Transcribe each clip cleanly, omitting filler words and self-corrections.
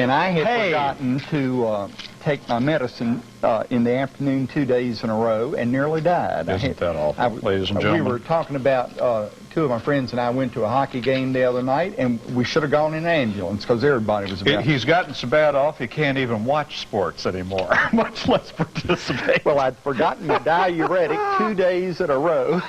And I had forgotten to take my medicine in the afternoon 2 days in a row and nearly died. Isn't that awful, ladies and gentlemen? We were talking about, two of my friends and I went to a hockey game the other night, and we should have gone in an ambulance because everybody was about He's gotten so bad off he can't even watch sports anymore, much less participate. Well, I'd forgotten the diuretic 2 days in a row.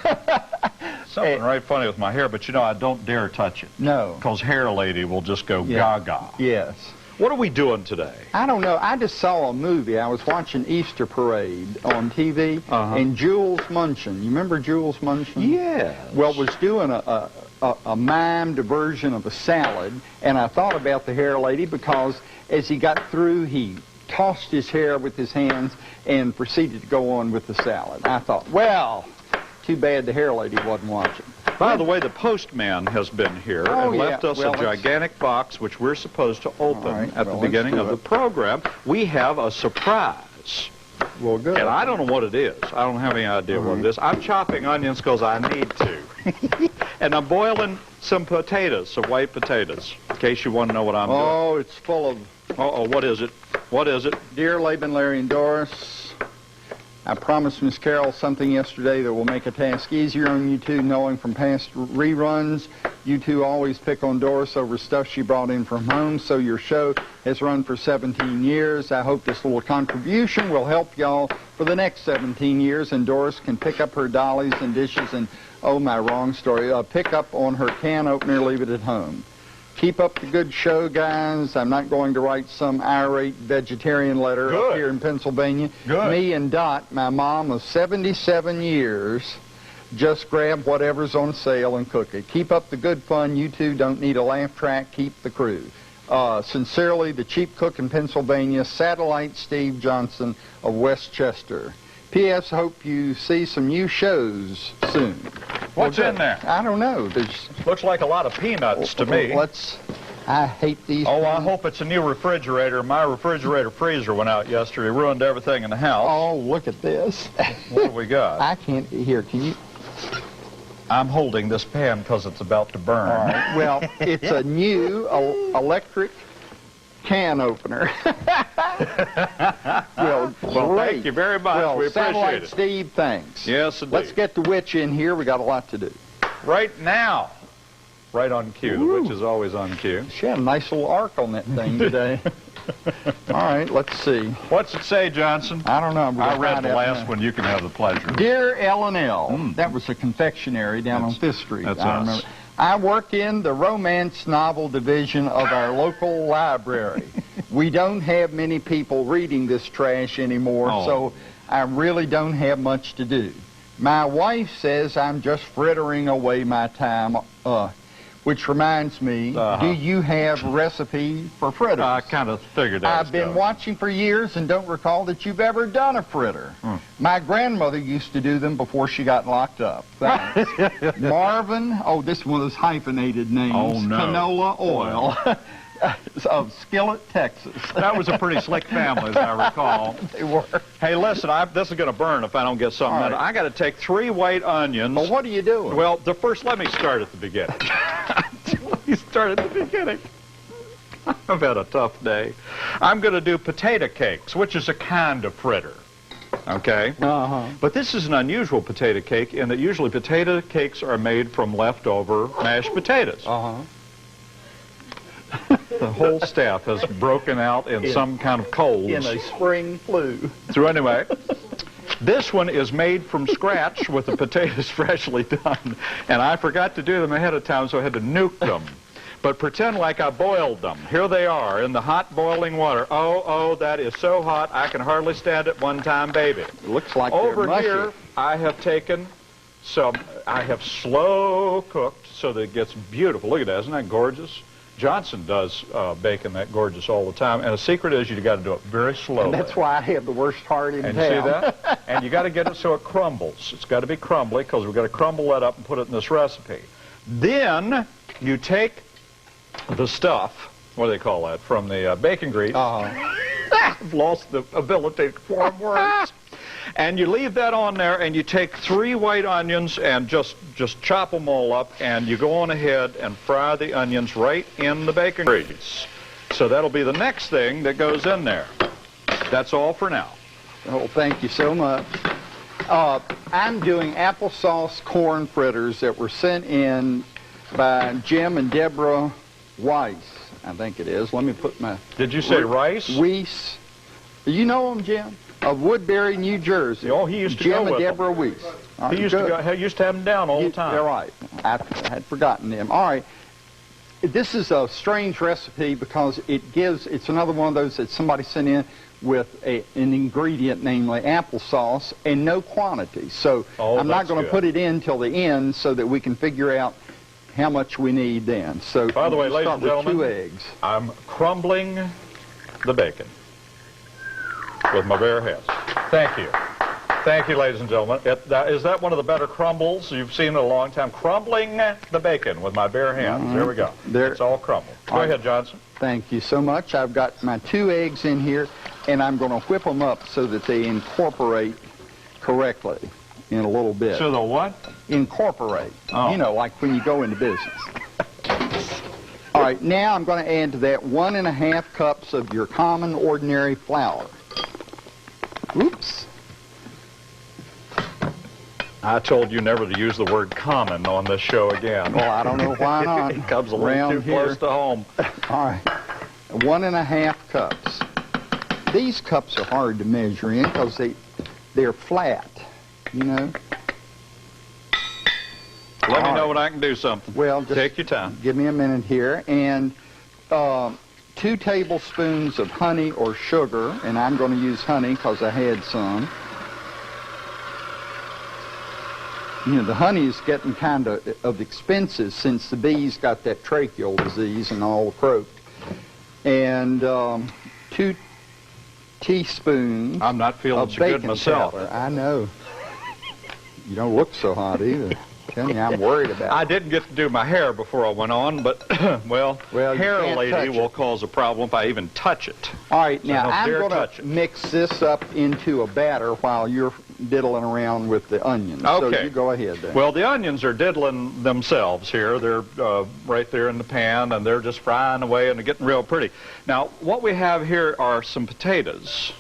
Something right funny with my hair, but you know, I don't dare touch it. No. Because Hair Lady will just go gaga. Yes. What are we doing today? I don't know. I just saw a movie. I was watching Easter Parade on TV, and Jules Munchin. You remember Jules Munchin? Yeah. Well, was doing a mimed version of a salad, and I thought about the Hair Lady because as he got through, he tossed his hair with his hands and proceeded to go on with the salad. I thought, well, too bad the Hair Lady wasn't watching. By the way, the postman has been here and left us a gigantic box which we're supposed to open at the beginning of the program. We have a surprise. Well, good. And I don't know what it is. I don't have any idea what it is. I'm chopping onions because I need to. And I'm boiling some potatoes, some white potatoes, in case you want to know what I'm doing. Oh, it's full of... Uh-oh, what is it? What is it? Dear Laban, Larry, and Doris, I promised Miss Carol something yesterday that will make a task easier on you two, knowing from past reruns, you two always pick on Doris over stuff she brought in from home, so your show has run for 17 years. I hope this little contribution will help y'all for the next 17 years, and Doris can pick up her dollies and dishes and, oh, my wrong story, pick up on her can opener, leave it at home. Keep up the good show, guys. I'm not going to write some irate vegetarian letter up here in Pennsylvania. Me and Dot, my mom of 77 years, just grab whatever's on sale and cook it. Keep up the good fun. You two don't need a laugh track. Keep the crew. Sincerely, the cheap cook in Pennsylvania, Satellite Steve Johnson of Westchester. P.S. Hope you see some new shows soon. What's in there? I don't know. Looks like a lot of peanuts to me. I hate these. Oh, I hope it's a new refrigerator. My refrigerator freezer went out yesterday, ruined everything in the house. Oh, look at this. What have we got? I can't hear. Can you? I'm holding this pan because it's about to burn. All right. Well, it's a new electric can opener. Well, thank you very much. Well, we appreciate Satellite it. Steve, thanks. Yes, indeed. Let's get the witch in here. We got a lot to do. Right now. Right on cue. The witch is always on cue. She had a nice little arc on that thing today. All right, let's see. What's it say, Johnson? I don't know. I read the last one. You can have the pleasure. Dear L&L, that was a confectionery down on 5th Street. That's I remember. I work in the romance novel division of our local library. We don't have many people reading this trash anymore, so I really don't have much to do. My wife says I'm just frittering away my time, which reminds me, do you have a recipe for fritters? I kind of figured that. I've been watching for years and don't recall that you've ever done a fritter. My grandmother used to do them before she got locked up. Marvin, this one is hyphenated names. Oh, no. Canola oil. Of Skillet, Texas. That was a pretty slick family, as I recall. They were. Hey, listen, this is going to burn if I don't get something in it. I got to take 3 white onions. Well, what are you doing? Well, let me start at the beginning. Let me start at the beginning. I've had a tough day. I'm going to do potato cakes, which is a kind of fritter. Okay? But this is an unusual potato cake in that usually potato cakes are made from leftover mashed potatoes. The whole staff has broken out in some kind of colds. In a spring flu. So anyway, this one is made from scratch with the potatoes freshly done. And I forgot to do them ahead of time, so I had to nuke them. But pretend like I boiled them. Here they are in the hot boiling water. Oh, that is so hot I can hardly stand it one time, baby. It looks like over they're here, I have taken I have slow cooked so that it gets beautiful. Look at that, isn't that gorgeous? Johnson does bacon that gorgeous all the time, and the secret is you got to do it very slowly. And that's why I have the worst heart in town. And see that? And you got to get it so it crumbles. It's got to be crumbly because we've got to crumble that up and put it in this recipe. Then you take the stuff, what do they call that, from the bacon grease. I've lost the ability to form words. And you leave that on there, and you take 3 white onions and just chop them all up, and you go on ahead and fry the onions right in the bacon grease. So that'll be the next thing that goes in there. That's all for now. Oh, thank you so much. I'm doing applesauce corn fritters that were sent in by Jim and Deborah Weiss, I think it is. Let me put my... Did you say Rice? Weiss. You know them, Jim? Of Woodbury, New Jersey. Oh, he used to Jim go and with Deborah them. Weiss. He used to have them down all the time. They're right. I had forgotten them. All right. This is a strange recipe because it's another one of those that somebody sent in with an ingredient, namely applesauce, and no quantity. So I'm not going to put it in till the end so that we can figure out how much we need then. So by the way, ladies and gentlemen, 2 eggs. I'm crumbling the bacon with my bare hands. Thank you. Thank you, ladies and gentlemen. Is that one of the better crumbles you've seen in a long time? Crumbling the bacon with my bare hands. There we go. It's all crumbled. Go ahead, Johnson. Thank you so much. I've got my 2 eggs in here, and I'm going to whip them up so that they incorporate correctly in a little bit. So the what? Incorporate. Oh. You know, like when you go into business. All right, now I'm going to add to that 1½ cups of your common ordinary flour. Oops. I told you never to use the word common on this show again. Well, I don't know why not. It comes a little too close to home. All right, 1½ cups. These cups are hard to measure in because they're flat, you know. Let me know when I can do something. Well, just take your time. Give me a minute here. And 2 tablespoons of honey or sugar, and I'm going to use honey because I had some. You know, the honey is getting kind of expensive since the bees got that tracheal disease and all croaked. And 2 teaspoons I'm not feeling so good myself. Powder. I know. You don't look so hot either. Tell me, I'm worried about it. I didn't get to do my hair before I went on, but, well hair lady will cause a problem if I even touch it. All right, now I'm going to mix this up into a batter while you're diddling around with the onions. Okay. So you go ahead then. Well, the onions are diddling themselves here. They're right there in the pan, and they're just frying away, and they're getting real pretty. Now, what we have here are some potatoes.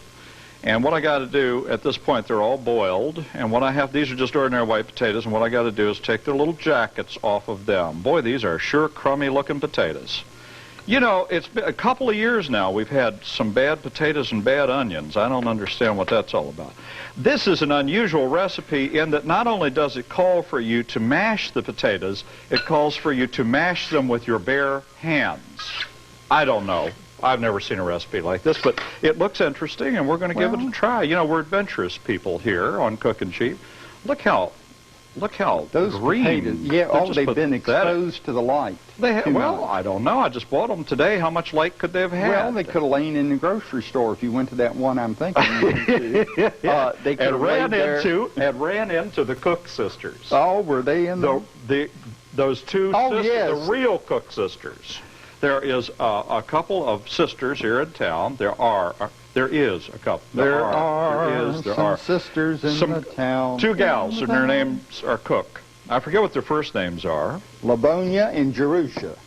And what I got to do at this point, they're all boiled, and what I have, these are just ordinary white potatoes, and what I got to do is take their little jackets off of them. Boy, these are sure crummy-looking potatoes. You know, it's been a couple of years now we've had some bad potatoes and bad onions. I don't understand what that's all about. This is an unusual recipe in that not only does it call for you to mash the potatoes, it calls for you to mash them with your bare hands. I don't know. I've never seen a recipe like this, but it looks interesting, and we're going to give it a try. You know, we're adventurous people here on Cookin' Cheap. Look how those green. Potatoes, yeah, they've been exposed to the light. Well, I don't know. I just bought them today. How much light could they have had? Well, they could have lain in the grocery store if you went to that one I'm thinking. They could have ran into the Cook sisters. Oh, were they in those 2 sisters, yes. the real Cook sisters? There is a couple of sisters here in town. There is a couple. There are sisters in the town. 2 gals, and their names are Cook. I forget what their first names are. Livonia and Jerusha.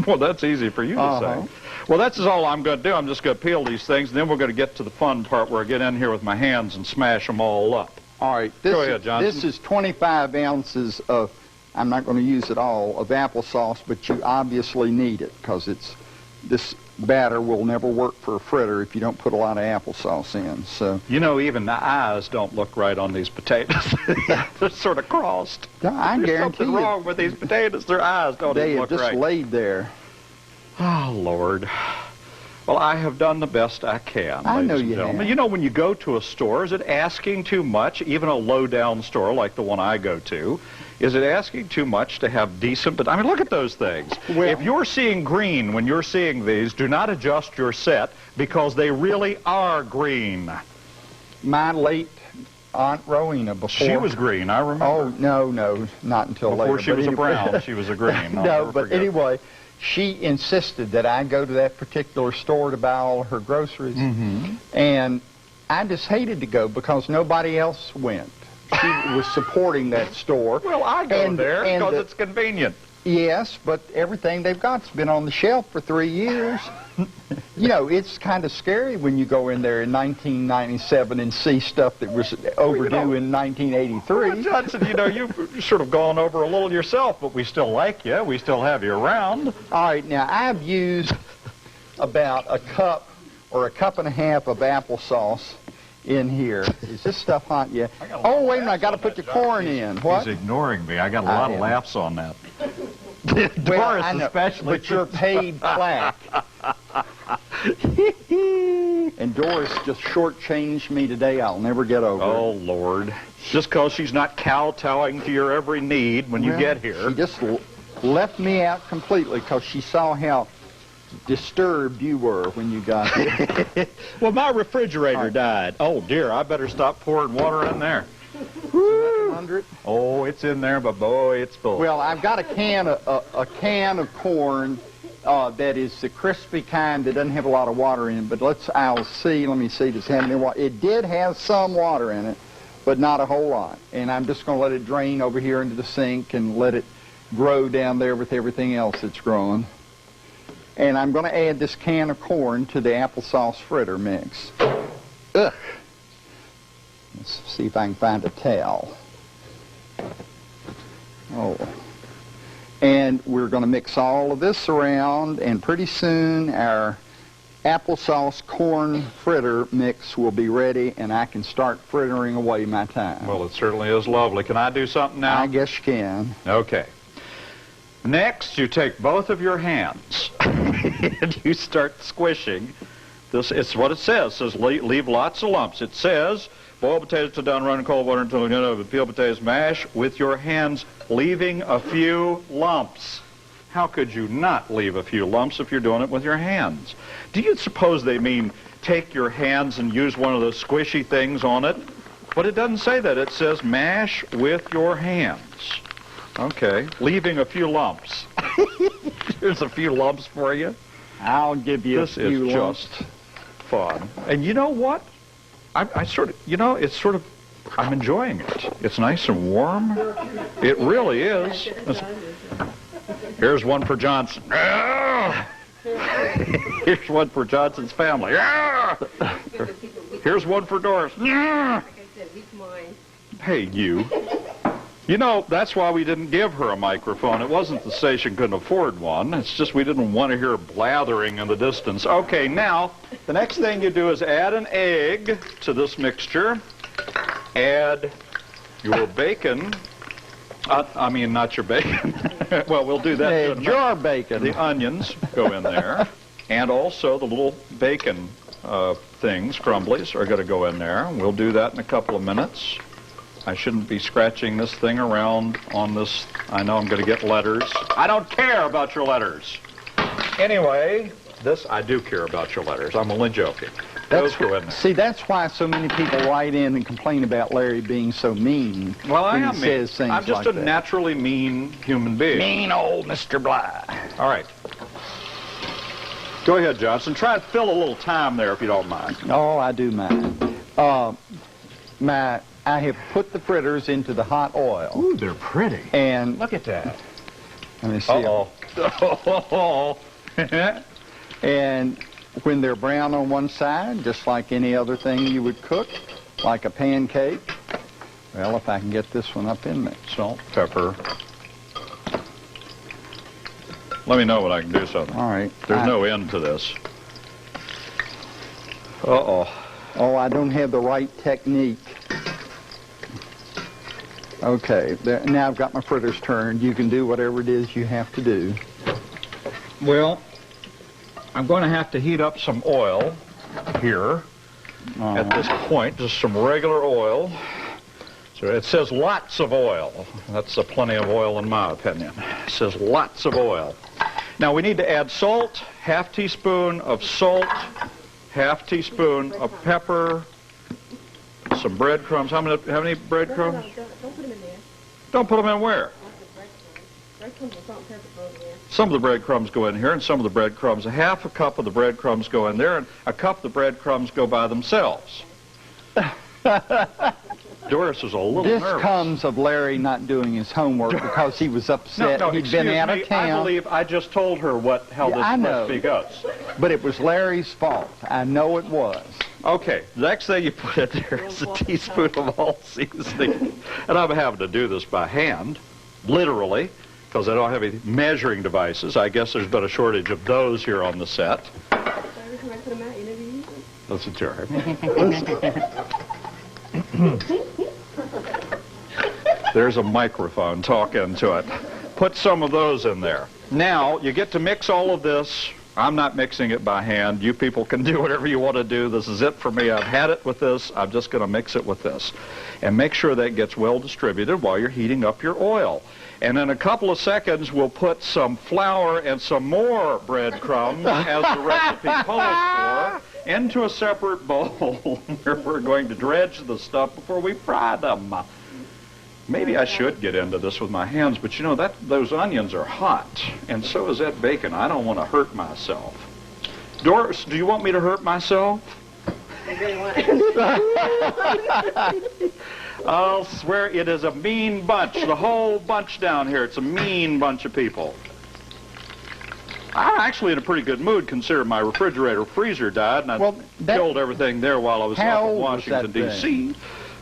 Well, that's easy for you to say. Well, that's all I'm going to do. I'm just going to peel these things, and then we're going to get to the fun part where I get in here with my hands and smash them all up. All right. Go ahead, Johnson. This is 25 ounces of, I'm not going to use it all, of applesauce, but you obviously need it because this batter will never work for a fritter if you don't put a lot of applesauce in. So you know, even the eyes don't look right on these potatoes. They're sort of crossed. I guarantee There's something wrong with these potatoes. Their eyes don't even look right. They have just laid there. Oh, Lord. Well, I have done the best I can, ladies and gentlemen. You know, when you go to a store, is it asking too much, even a low-down store like the one I go to, is it asking too much to have decent, but I mean, look at those things. Well, if you're seeing green when you're seeing these, do not adjust your set because they really are green. My late Aunt Rowena before... She was green, I remember. Oh, no, not until later. Before she was a brown, she was a green. No, but anyway, she insisted that I go to that particular store to buy all her groceries. Mm-hmm. And I just hated to go because nobody else went. She was supporting that store. Well, I go there because it's convenient. Yes, but everything they've got's been on the shelf for 3 years. You know, it's kind of scary when you go in there in 1997 and see stuff that was overdue in 1983. Well, Johnson, you know, you've sort of gone over a little yourself, but we still like you. We still have you around. All right, now I've used about a cup or a cup and a half of applesauce in here. Is this stuff hot yet? Oh, wait a minute, I got to put the corn in. What? He's ignoring me. I got a lot of laughs on that. Well, Doris I know, especially. but you're paid plaque. And Doris just shortchanged me today. I'll never get over it. Oh, Lord. Just because she's not kowtowing to your every need when you get here. She just left me out completely because she saw how disturbed you were when you got here. Well, my refrigerator died. Oh, dear, I better stop pouring water in there. Woo! Under it? Oh, it's in there, but boy, it's full. Well, I've got a can of corn that is the crispy kind that doesn't have a lot of water in it. But I'll see. Let me see. Does it have any water? It did have some water in it, but not a whole lot. And I'm just going to let it drain over here into the sink and let it grow down there with everything else that's growing. And I'm going to add this can of corn to the applesauce fritter mix. Ugh. Let's see if I can find a towel. Oh. And we're going to mix all of this around, and pretty soon our applesauce corn fritter mix will be ready, and I can start frittering away my time. Well, it certainly is lovely. Can I do something now? I guess you can. Okay. Next, you take both of your hands and you start squishing. This, it's what it says. It says leave lots of lumps. It says boil potatoes till done, run in cold water until you know, peel potatoes, mash with your hands, leaving a few lumps. How could you not leave a few lumps if you're doing it with your hands? Do you suppose they mean take your hands and use one of those squishy things on it? But it doesn't say that. It says mash with your hands. Okay, leaving a few lumps. Here's a few lumps for you. I'll give you a few lumps. This is just fun. And you know what? I sort of, you know, it's sort of, I'm enjoying it. It's nice and warm. It really is. Here's one for Johnson. Here's one for Johnson's family. Here's one for Doris. Hey, you. You know, that's why we didn't give her a microphone. It wasn't the station couldn't afford one. It's just we didn't want to hear blathering in the distance. Okay, now, the next thing you do is add an egg to this mixture. Add your bacon. I mean, not your bacon. Well, we'll do that. Add your bacon. The onions go in there. And also the little bacon things, crumblies, are going to go in there. We'll do that in a couple of minutes. I shouldn't be scratching this thing around on this. I know I'm going to get letters. I don't care about your letters. Anyway, this, I do care about your letters. I'm only joking. Those go in there. See, that's why so many people write in and complain about Larry being so mean. Well, I am mean. Says things I'm just like a naturally mean human being. Mean old Mr. Bly. All right. Go ahead, Johnson. Try to fill a little time there if you don't mind. Oh, I do mind. I have put the fritters into the hot oil. Ooh, they're pretty. And look at that. Let me see. Uh-oh. And when they're brown on one side, just like any other thing you would cook, like a pancake. Well, if I can get this one up in there. Salt, pepper. Let me know when I can do something. All right. There's no end to this. Uh-oh. Oh, I don't have the right technique. Okay, there, now I've got my fritters turned. You can do whatever it is you have to do. Well, I'm going to have to heat up some oil here at this point, just some regular oil. So it says lots of oil. That's plenty of oil in my opinion. It says lots of oil. Now we need to add salt, half teaspoon of salt, half teaspoon of pepper, some breadcrumbs. How many breadcrumbs? No, don't put them in there. Don't put them in where? Breadcrumbs and salt and pepper go in there. Some of the breadcrumbs go in here, and some of the breadcrumbs, a half a cup of the breadcrumbs go in there, and a cup of the breadcrumbs go by themselves. Doris is a little This nervous. comes of Larry not doing his homework because he was upset. No, He'd been out of town. I believe I just told her how this recipe goes. But it was Larry's fault. I know it was. Okay, the next thing you put in there is a teaspoon of all seasoning. And I'm having to do this by hand, literally, because I don't have any measuring devices. I guess there's been a shortage of those here on the set. Every time I put them out, you never use them. Listen to her. There's a microphone. Talk into it. Put some of those in there. Now, you get to mix all of this. I'm not mixing it by hand. You people can do whatever you want to do. This is it for me. I've had it with this. I'm just going to mix it with this. And make sure that gets well distributed while you're heating up your oil. And in a couple of seconds, we'll put some flour and some more breadcrumbs, as the recipe calls for, into a separate bowl where we're going to dredge the stuff before we fry them. Maybe I should get into this with my hands, but you know, those onions are hot, and so is that bacon. I don't want to hurt myself. Doris, do you want me to hurt myself? I really want it. I'll swear it is a mean bunch, the whole bunch down here. It's a mean bunch of people. I'm actually in a pretty good mood considering my refrigerator freezer died, and I killed everything there while I was up in Washington, D.C.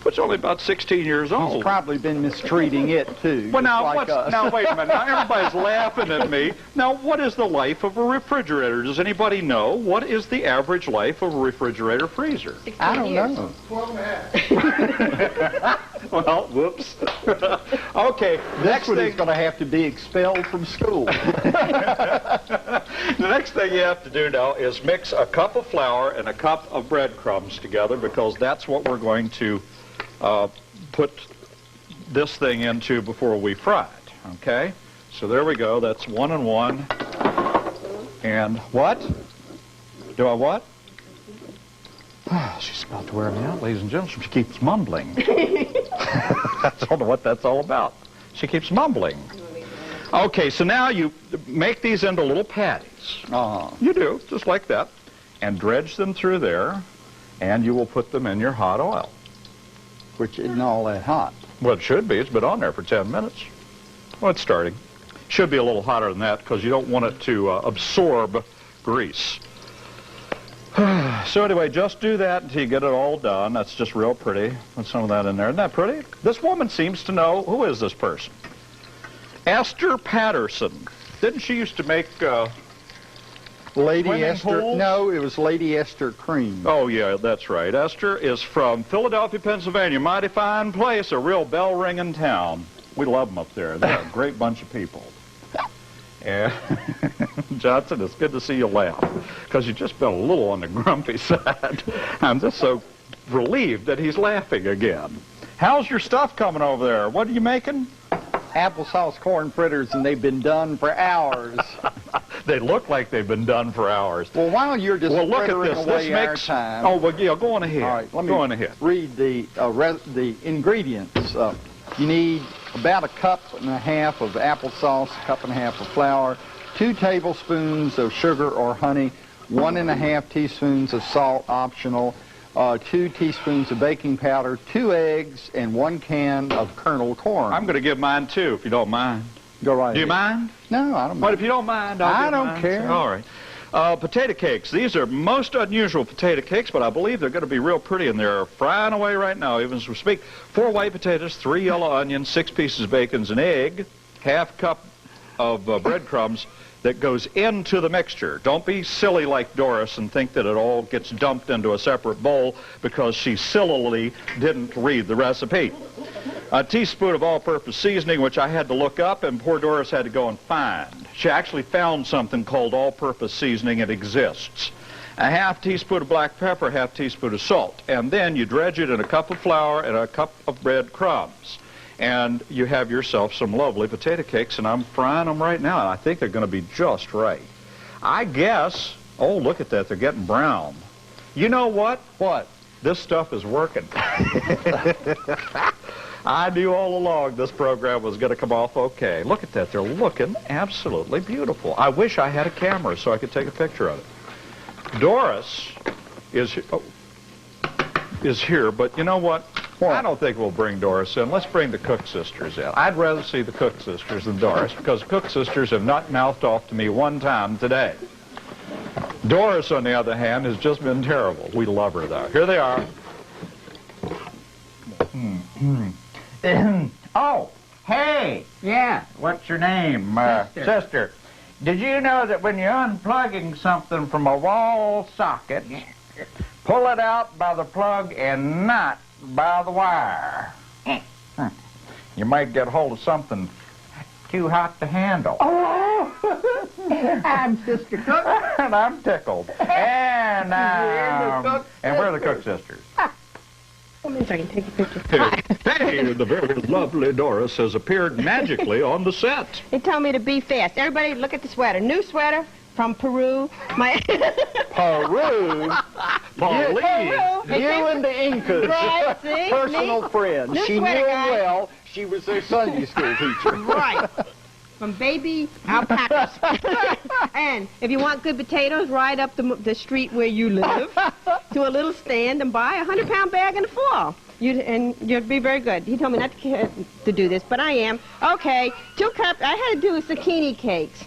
It's only about 16 years old. He's probably been mistreating it, too. Well, now, now, wait a minute. Now, everybody's laughing at me. Now, what is the life of a refrigerator? Does anybody know? What is the average life of a refrigerator freezer? I don't know. 12.5. Well, whoops. Okay, Next one is going to have to be expelled from school. The next thing you have to do now is mix a cup of flour and a cup of breadcrumbs together, because that's what we're going to put this thing into before we fry it, okay? So there we go. That's 1 and 1. And what? Do I what? She's about to wear me out, ladies and gentlemen. She keeps mumbling. I don't know what that's all about. She keeps mumbling. Okay, so now you make these into little patties. You do, just like that. And dredge them through there, and you will put them in your hot oil. Which isn't all that hot. Well, it should be. It's been on there for 10 minutes. Well, it's starting. Should be a little hotter than that because you don't want it to absorb grease. So anyway, just do that until you get it all done. That's just real pretty. Put some of that in there. Isn't that pretty? This woman seems to know. Who is this person? Esther Patterson. Didn't she used to make Lady swimming Esther. pools? No, it was Lady Esther Cream. Oh, yeah, that's right. Esther is from Philadelphia, Pennsylvania. Mighty fine place, a real bell-ringing town. We love them up there. They're a great bunch of people. And Johnson, it's good to see you laugh, because you've just been a little on the grumpy side. I'm just so relieved that he's laughing again. How's your stuff coming over there? What are you making? Applesauce corn fritters, and they've been done for hours. They look like they've been done for hours. Well, while you're just Well, look at frittering this. away This our makes. time. Oh, well, yeah. Go on ahead. All right, let me go on ahead. read the ingredients. You need about a cup and a half of applesauce, a cup and a half of flour, 2 tablespoons of sugar or honey, 1½ teaspoons of salt, optional, 2 teaspoons of baking powder, 2 eggs, and 1 can of kernel corn. I'm going to give mine too, if you don't mind. Go right Do you ahead. mind? No, I don't But mind. if you don't mind, I give don't mine. care. All right. Potato cakes. These are most unusual potato cakes, but I believe they're going to be real pretty, and they're frying away right now, even as we speak. 4 white potatoes, 3 yellow onions, 6 pieces of bacon, an egg, ½ cup of breadcrumbs that goes into the mixture. Don't be silly like Doris and think that it all gets dumped into a separate bowl because she sillily didn't read the recipe. A teaspoon of all-purpose seasoning, which I had to look up, and poor Doris had to go and find. She actually found something called all-purpose seasoning. It exists. A ½ teaspoon of black pepper, ½ teaspoon of salt. And then you dredge it in a cup of flour and a cup of breadcrumbs. And you have yourself some lovely potato cakes, and I'm frying them right now, and I think they're going to be just right. I guess, oh, look at that, they're getting brown. You know what? What? This stuff is working. I knew all along this program was going to come off okay. Look at that. They're looking absolutely beautiful. I wish I had a camera so I could take a picture of it. Doris is here, but you know what? What? I don't think we'll bring Doris in. Let's bring the Cook sisters in. I'd rather see the Cook sisters than Doris because Cook sisters have not mouthed off to me one time today. Doris, on the other hand, has just been terrible. We love her, though. Here they are. Oh, hey, yeah, what's your name? Sister. Did you know that when you're unplugging something from a wall socket, pull it out by the plug and not by the wire? You might get hold of something too hot to handle. Oh, I'm Sister Cook. And I'm tickled. And we're the Cook sisters. Let me see if I can take a picture. Hey, the very lovely Doris has appeared magically on the set. They tell me to be fast. Everybody, look at the sweater. New sweater from Peru. My Peru? Pauline. You and the Incas. Right, see? Personal Me? friends. New She knew sweater, him guys. well. She was their Sunday school teacher. Right. From baby alpacas. And if you want good potatoes, ride up the street where you live to a little stand and buy a 100-pound bag in the fall. And you'll be very good. He told me not to do this, but I am. Okay, 2 cups. I had to do zucchini cakes.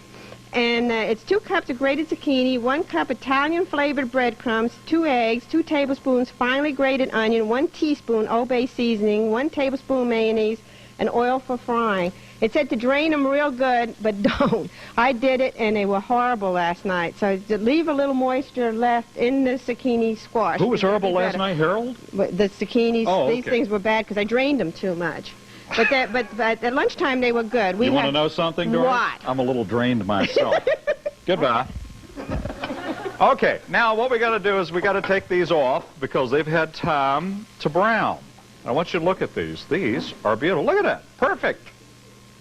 And it's 2 cups of grated zucchini, 1 cup Italian-flavored breadcrumbs, 2 eggs, 2 tablespoons finely grated onion, 1 teaspoon Old Bay seasoning, 1 tablespoon mayonnaise, and oil for frying. It said to drain them real good, but don't. I did it, and they were horrible last night. So to leave a little moisture left in the zucchini squash. Who was horrible last night, Harold? The zucchinis, Oh, these okay. things were bad because I drained them too much. But at lunchtime, they were good. You want to know something, Doris? What? I'm a little drained myself. Goodbye. Okay, now what we got to do is we got to take these off because they've had time to brown. I want you to look at these. These are beautiful. Look at that. Perfect.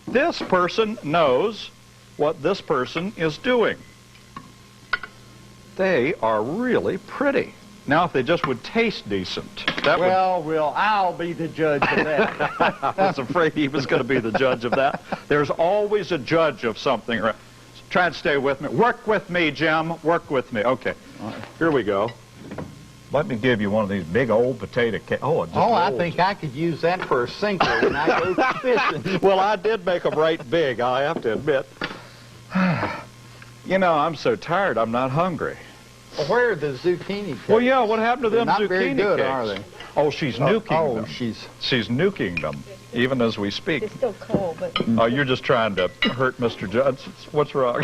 This person knows what this person is doing. They are really pretty. Now, if they just would taste decent, that would... Well, I'll be the judge of that. I was afraid he was going to be the judge of that. There's always a judge of something. Try and stay with me. Work with me, Jim. Work with me. Okay. Here we go. Let me give you one of these big old potato cakes. Oh, just I old. think I could use that for a sinker when I go fishing. Well, I did make them right big, I have to admit. You know, I'm so tired, I'm not hungry. Well, where are the zucchini cakes? Well, yeah, what happened to They're them not zucchini very good, cakes? are they? Oh, she's nuking them. She's nuking them, even as we speak. It's still cold, but... Oh, you're just trying to hurt Mr. Judge. What's wrong?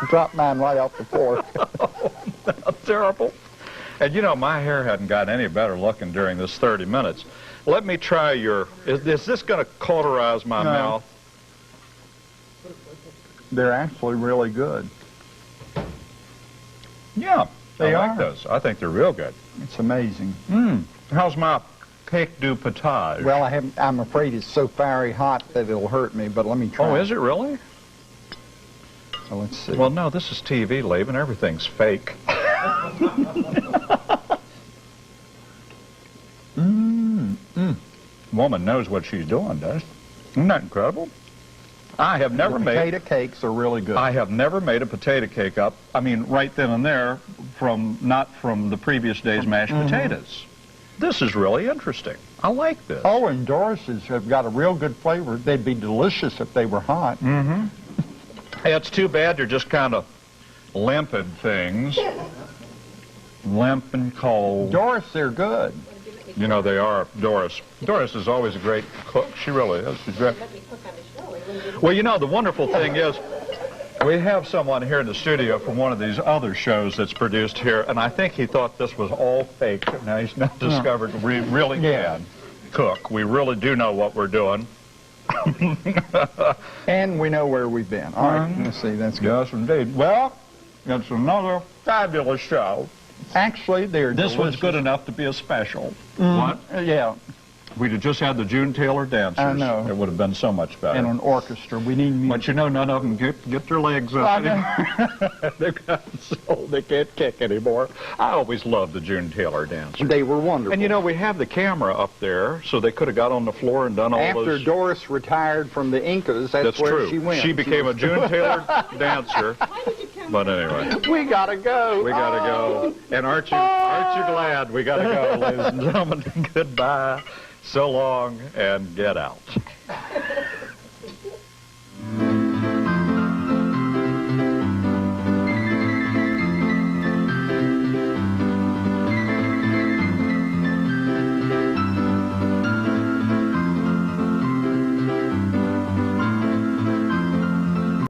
dropped mine right off the floor. Terrible. And you know, my hair hadn't gotten any better looking during this 30 minutes. Let me try your... Is this going to cauterize my mouth? They're actually really good. Yeah, They I like are. those. I think they're real good. It's amazing. How's my cake du potage? Well, I'm afraid it's so fiery hot that it'll hurt me, but let me try. Oh, is it really? So let's see. Well, no, this is TV, Laban. Everything's fake. Woman knows what she's doing, does? Isn't that incredible? I have never the made... potato cakes are really good. I have never made a potato cake up, I mean, right then and there, not from the previous day's mashed potatoes. This is really interesting. I like this. Oh, and Doris's have got a real good flavor. They'd be delicious if they were hot. Hey, it's too bad they're just kind of limpid things. Limp and cold. Doris, they're good. You know, they are. Doris is always a great cook. She really is. She's great. Well, you know, the wonderful thing is we have someone here in the studio from one of these other shows that's produced here, and I think he thought this was all fake. Now he's not discovered we really can cook. We really do know what we're doing. And we know where we've been. All right, let's see. That's good. Yes, indeed. Well, it's another fabulous show. Actually, they're This was delicious. good enough to be a special. What? Yeah, We'd have just had the June Taylor dancers. I know. It would have been so much better. and an orchestra. We need music. But you know, none of them get their legs up I anymore. They've gotten so old they can't kick anymore. I always loved the June Taylor dancers. They were wonderful. And you know, we have the camera up there, so they could have got on the floor and done all After those. Doris retired from the Incas, that's where true. she went. She became a June Taylor dancer. But anyway, We gotta go. we gotta go. And aren't you glad we gotta go, ladies and gentlemen? Goodbye. So long and get out.